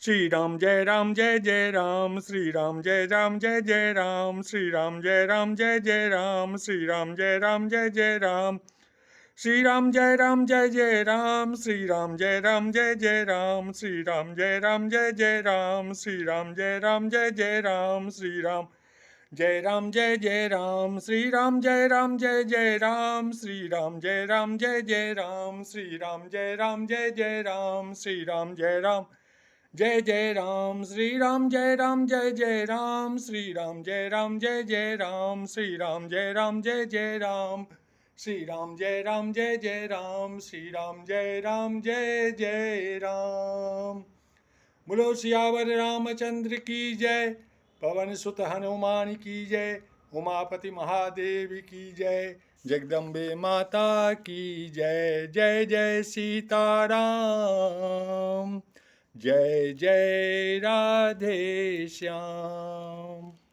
Shri Ram Jai Ram Jai Jai Ram, Shri Ram Jai Ram Jai Jai Ram, Shri Ram Jai Ram Jai Jai Ram, Shri Ram Jai Ram Jai Jai Ram. Shri Ram Jai Ram Jai Jai Ram, Shri Ram Jai Ram Jai Jai Ram, Shri Ram Jai Ram Jai Jai Ram, Shri Ram Jai Ram Jai Jai Ram, Shri Ram Jai Ram Jai Jai Ram, Shri Ram Jai Ram Jai Jai Ram, Shri Ram Jai Ram Jai Jai Ram, Shri Ram Jai Ram Jai Jai Ram, Shri Ram Jai Ram Jai Jai Ram, Shri Ram Jai Ram Jai Jai Ram, Shri Ram Jai Ram Jai Jai Ram, Shri Ram Jai Ram Jai Jai Ram, Shri Ram Jai Ram Jai Jai Ram, Shri Ram Jai Ram Jai Jai Ram. बोलो सियावर रामचंद्र की जय, पवन सुत हनुमान की जय, उमापति महादेव की जय, जगदम्बे माता की जय। जय जय सीताराम, जय जय राधे श्याम।